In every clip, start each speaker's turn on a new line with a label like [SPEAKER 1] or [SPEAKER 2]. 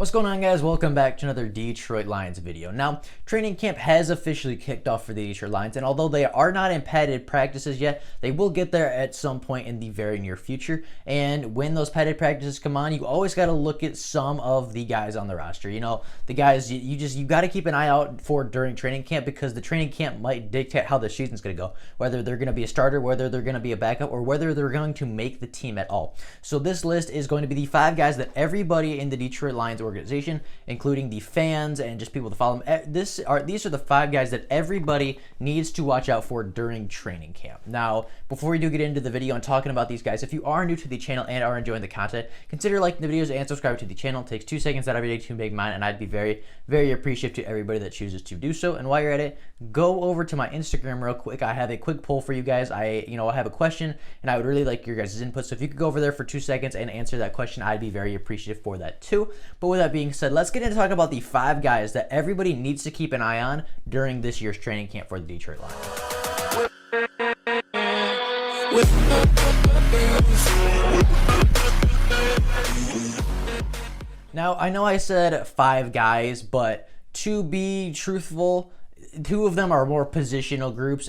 [SPEAKER 1] What's going on, guys? Welcome back to another Detroit Lions video. Now, training camp has officially kicked off for the Detroit Lions, and although they are not in padded practices yet, they will get there at some point in the very near future. And when those padded practices come on, you always got to look at some of the guys on the roster. You know, the guys you got to keep an eye out for during training camp, because the training camp might dictate how the season's going to go, whether they're going to be a starter, whether they're going to be a backup, or whether they're going to make the team at all. So this list is going to be the 5 guys that everybody in the Detroit Lions organization, including the fans and just people to follow them, these are the 5 guys that everybody needs to watch out for during training camp. Now, before we do get into the video and talking about these guys, if you are new to the channel and are enjoying the content, consider liking the videos and subscribe to the channel. It takes 2 seconds out of every day to make mine, and I'd be very, very appreciative to everybody that chooses to do so. And while you're at it, go over to my Instagram real quick. I have a quick poll for you guys. I have a question, and I would really like your guys' input. So if you could go over there for 2 seconds and answer that question, I'd be very appreciative for that too. But with that being said, let's get into talking about the 5 guys that everybody needs to keep an eye on during this year's training camp for the Detroit Lions. Now, I know I said 5 guys, but to be truthful, 2 of them are more positional groups,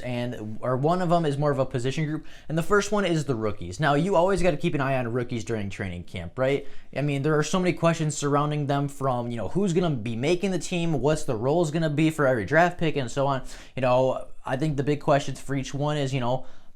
[SPEAKER 1] or one of them is more of a position group, and the first one is the rookies. Now, you always got to keep an eye on rookies during training camp, right? I mean, there are so many questions surrounding them, from, who's going to be making the team, what's the roles going to be for every draft pick, and so on. I think the big questions for each one is,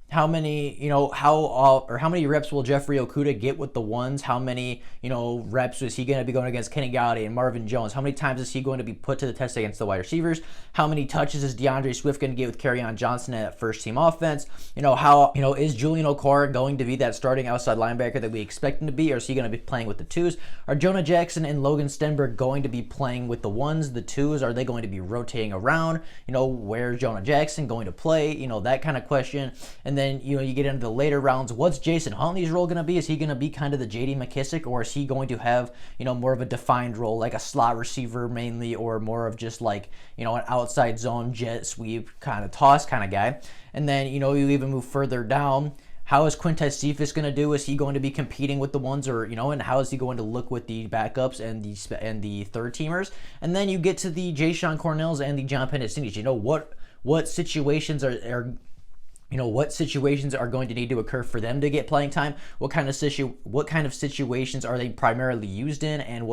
[SPEAKER 1] how many, how many reps will Jeffrey Okudah get with the ones? How many, reps is he going to be going against Kenny Golladay and Marvin Jones? How many times is he going to be put to the test against the wide receivers? How many touches is DeAndre Swift going to get with Kerryon Johnson at first team offense? Is Julian Okwara going to be that starting outside linebacker that we expect him to be, or is he going to be playing with the 2s? Are Jonah Jackson and Logan Stenberg going to be playing with the 1s, the 2s? Are they going to be rotating around? Where's Jonah Jackson going to play? That kind of question. And then, you get into the later rounds. What's Jason Huntley's role going to be? Is he going to be kind of the J.D. McKissic, or is he going to have, more of a defined role, like a slot receiver mainly, or more of just like, an outside zone jet sweep kind of toss kind of guy? And then, you even move further down. How is Quintez Cephus going to do? Is he going to be competing with the ones, or, and how is he going to look with the backups and the third teamers? And then you get to the Jashon Cornells and the John Penix. What situations what situations are going to need to occur for them to get playing time? What kind of situations are they primarily used in, and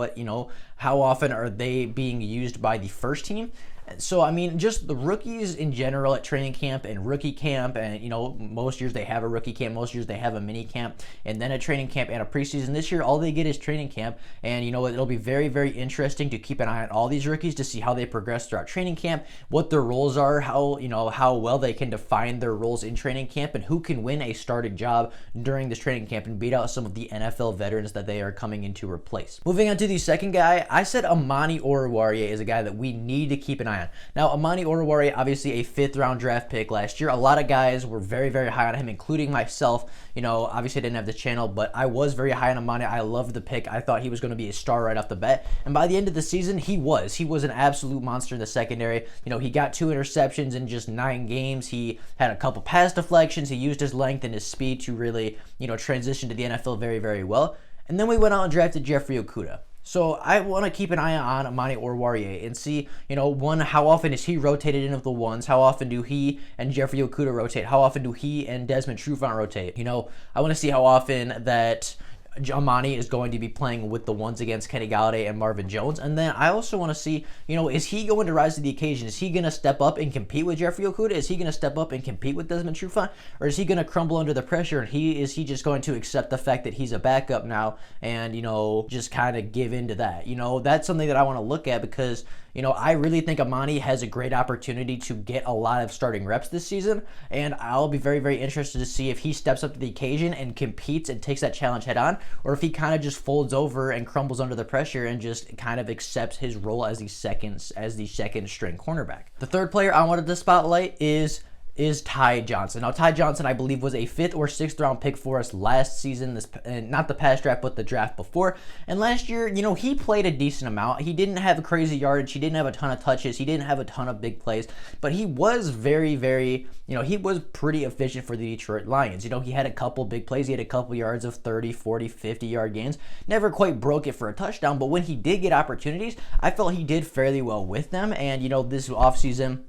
[SPEAKER 1] how often are they being used by the first team? So, I mean, just the rookies in general at training camp and rookie camp, and, most years they have a rookie camp, most years they have a mini camp, and then a training camp and a preseason. This year, all they get is training camp, and, it'll be very, very interesting to keep an eye on all these rookies to see how they progress throughout training camp, what their roles are, how well they can define their roles in training camp, and who can win a starting job during this training camp and beat out some of the NFL veterans that they are coming in to replace. Moving on to the second guy, I said Amani Oruwariye is a guy that we need to keep an eye on. Now, Amani Oruwariye, obviously a 5th round draft pick last year. A lot of guys were very, very high on him, including myself. Obviously I didn't have the channel, but I was very high on Amani. I loved the pick. I thought he was going to be a star right off the bat. And by the end of the season, he was. He was an absolute monster in the secondary. He got 2 interceptions in just 9 games. He had a couple pass deflections. He used his length and his speed to really, transition to the NFL very, very well. And then we went out and drafted Jeffrey Okudah. So I want to keep an eye on Amani Oruwariye and see, one, how often is he rotated into the ones? How often do he and Jeffrey Okudah rotate? How often do he and Desmond Trufant rotate? I want to see how often that Amani is going to be playing with the ones against Kenny Golladay and Marvin Jones. And then I also want to see, is he going to rise to the occasion? Is he going to step up and compete with Jeffrey Okudah? Is he going to step up and compete with Desmond Trufant? Or is he going to crumble under the pressure, and is he just going to accept the fact that he's a backup now and, just kind of give into that? That's something that I want to look at, because, I really think Amani has a great opportunity to get a lot of starting reps this season, and I'll be very, very interested to see if he steps up to the occasion and competes and takes that challenge head on, or if he kind of just folds over and crumbles under the pressure and just kind of accepts his role as the second string cornerback. The third player I wanted to spotlight is is Ty Johnson. Now, Ty Johnson, I believe, was a 5th or 6th round pick for us last season, not the past draft, but the draft before. And last year, he played a decent amount. He didn't have a crazy yardage. He didn't have a ton of touches. He didn't have a ton of big plays, but he was very, very, he was pretty efficient for the Detroit Lions. He had a couple big plays. He had a couple yards of 30, 40, 50-yard gains. Never quite broke it for a touchdown, but when he did get opportunities, I felt he did fairly well with them. And, this offseason,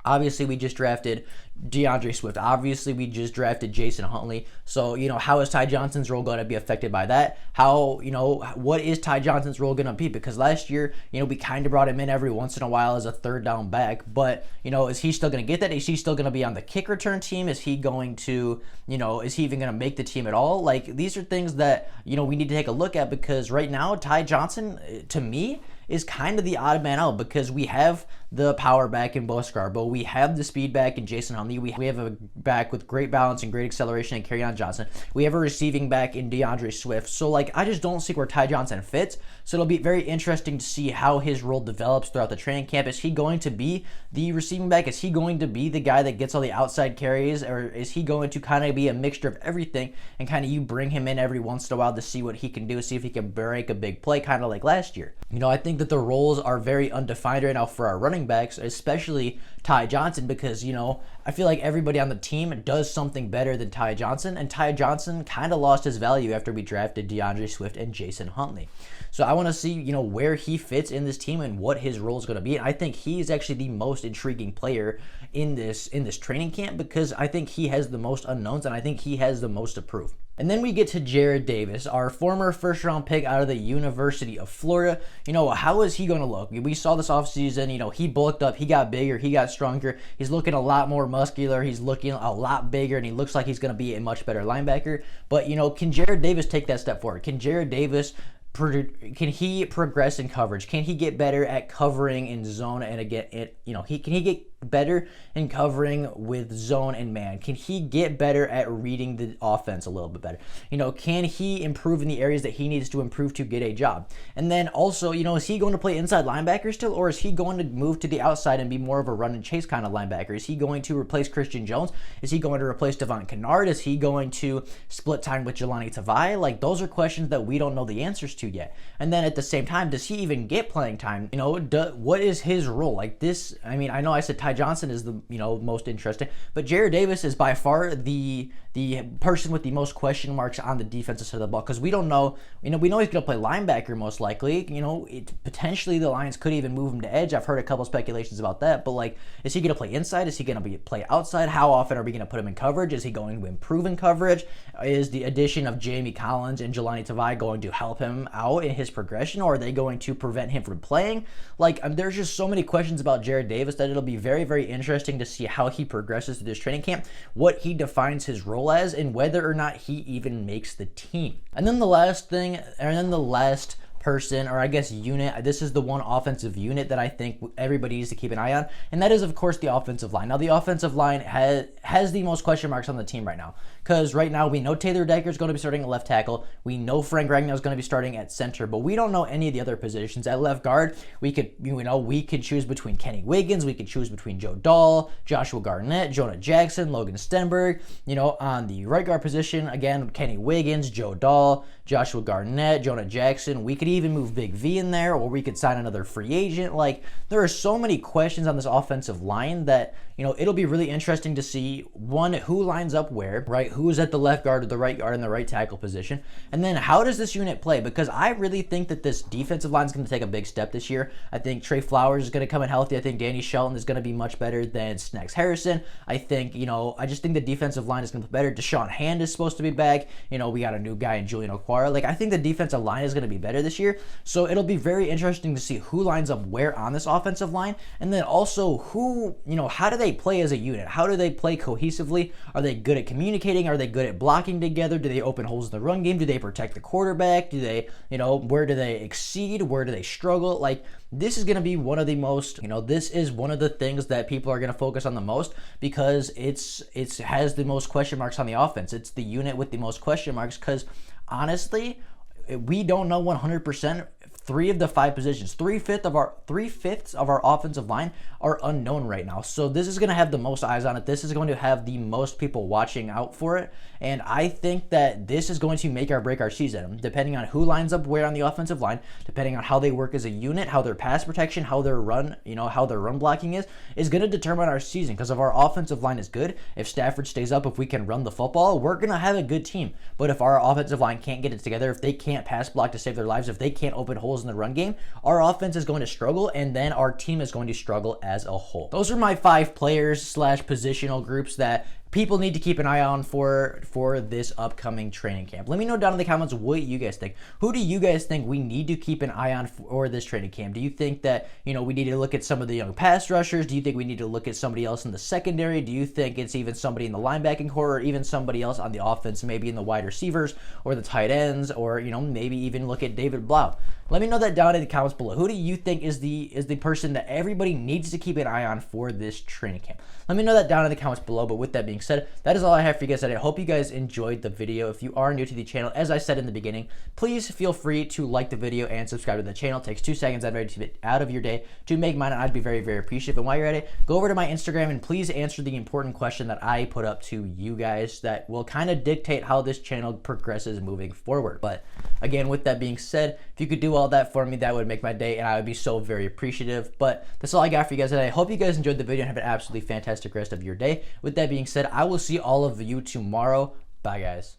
[SPEAKER 1] obviously, we just drafted DeAndre Swift. Obviously, we just drafted Jason Huntley. So, how is Ty Johnson's role going to be affected by that? What is Ty Johnson's role going to be? Because last year, we kind of brought him in every once in a while as a third down back. But, is he still going to get that? Is he still going to be on the kick return team? Is he going to, is he even going to make the team at all? Like, these are things that, we need to take a look at, because right now, Ty Johnson, to me, is kind of the odd man out, because we have the power back in Bo Scarborough. We have the speed back in Jason Huntley. We have a back with great balance and great acceleration in Kerryon Johnson. We have a receiving back in DeAndre Swift. So, I just don't see where Ty Johnson fits. So it'll be very interesting to see how his role develops throughout the training camp. Is he going to be the receiving back? Is he going to be the guy that gets all the outside carries? Or is he going to kind of be a mixture of everything, and kind of you bring him in every once in a while to see what he can do, see if he can break a big play, kind of like last year? I think that the roles are very undefined right now for our running backs, especially Ty Johnson, because, I feel like everybody on the team does something better than Ty Johnson, and Ty Johnson kind of lost his value after we drafted DeAndre Swift and Jason Huntley. So I want to see, where he fits in this team and what his role is going to be. And I think he's actually the most intriguing player in this training camp, because I think he has the most unknowns, and I think he has the most to prove. And then we get to Jarrad Davis, our former first-round pick out of the University of Florida. How is he going to look? We saw this offseason, he bulked up, he got bigger, he got stronger. He's looking a lot more muscular, he's looking a lot bigger, and he looks like he's going to be a much better linebacker. But, can Jarrad Davis take that step forward? Can Jarrad Davis progress in coverage? Can he get better at covering in zone and again, can he get better in covering with zone and man? Can he get better at reading the offense a little bit better? Can he improve in the areas that he needs to improve to get a job? And then also, is he going to play inside linebacker still, or is he going to move to the outside and be more of a run and chase kind of linebacker? Is he going to replace Christian Jones? Is he going to replace Devon Kennard? Is he going to split time with Jelani Tavai? Like, those are questions that we don't know the answers to yet. And then at the same time, does he even get playing time? What is his role? Like this, I know I said Ty Johnson is the most interesting, but Jarrad Davis is by far the person with the most question marks on the defensive side of the ball, because we don't know. We know he's going to play linebacker most likely. Potentially the Lions could even move him to edge. I've heard a couple speculations about that, but is he going to play inside? Is he going to play outside? How often are we going to put him in coverage? Is he going to improve in coverage? Is the addition of Jamie Collins and Jelani Tavai going to help him out in his progression, or are they going to prevent him from playing? There's just so many questions about Jarrad Davis that it'll be very, very interesting to see how he progresses through this training camp, what he defines his role as, and whether or not he even makes the team. And then the last person, or I guess unit, this is the one offensive unit that I think everybody needs to keep an eye on, and that is, of course, the offensive line. Now, the offensive line has the most question marks on the team right now, because right now we know Taylor Decker is going to be starting at left tackle, we know Frank Ragnow is going to be starting at center, but we don't know any of the other positions. At left guard, we could choose between Kenny Wiggins, we could choose between Joe Dahl, Joshua Garnett, Jonah Jackson, Logan Stenberg. On the right guard position, again, Kenny Wiggins, Joe Dahl, Joshua Garnett, Jonah Jackson. We could even move Big V in there, or we could sign another free agent. There are so many questions on this offensive line that, it'll be really interesting to see, one, who lines up where, right? Who's at the left guard or the right guard and the right tackle position? And then how does this unit play? Because I really think that this defensive line is going to take a big step this year. I think Trey Flowers is going to come in healthy. I think Danny Shelton is going to be much better than Snacks Harrison. I think, I just think the defensive line is going to be better. Deshaun Hand is supposed to be back. We got a new guy in Julian Okwara. I think the defensive line is going to be better this year. So it'll be very interesting to see who lines up where on this offensive line. And then also how do they play as a unit? How do they play cohesively? Are they good at communicating? Are they good at blocking together? Do they open holes in the run game? Do they protect the quarterback? Do they, where do they exceed? Where do they struggle? This is going to be one of the most, this is one of the things that people are going to focus on the most, because it has the most question marks on the offense. It's the unit with the most question marks, because honestly, we don't know 100% 3 of the 5 positions. 3/5 of our offensive line are unknown right now. So this is going to have the most eyes on it. This is going to have the most people watching out for it. And I think that this is going to make or break our season, depending on who lines up where on the offensive line, depending on how they work as a unit, how their pass protection, how their run, how their run blocking is going to determine our season. Because if our offensive line is good, if Stafford stays up, if we can run the football, we're going to have a good team. But if our offensive line can't get it together, if they can't pass block to save their lives, if they can't open holes in the run game, our offense is going to struggle, and then our team is going to struggle as a whole. Those are my 5 players / positional groups that people need to keep an eye on for this upcoming training camp. Let me know down in the comments what you guys think. Who do you guys think we need to keep an eye on for this training camp? Do you think that, we need to look at some of the young pass rushers? Do you think we need to look at somebody else in the secondary? Do you think it's even somebody in the linebacking core, or even somebody else on the offense, maybe in the wide receivers or the tight ends, or, maybe even look at David Blau? Let me know that down in the comments below. Who do you think is the person that everybody needs to keep an eye on for this training camp? Let me know that down in the comments below. But with that being said, that is all I have for you guys today. I hope you guys enjoyed the video. If you are new to the channel, as I said in the beginning, please feel free to like the video and subscribe to the channel. It takes 2 seconds out of your day to make mine, and I'd be very, very appreciative. And while you're at it, go over to my Instagram and please answer the important question that I put up to you guys that will kind of dictate how this channel progresses moving forward. But again, with that being said, if you could do all that for me, that would make my day, and I would be so very appreciative. But that's all I got for you guys today. I hope you guys enjoyed the video and have an absolutely fantastic rest of your day. With that being said, I will see all of you tomorrow. Bye, guys.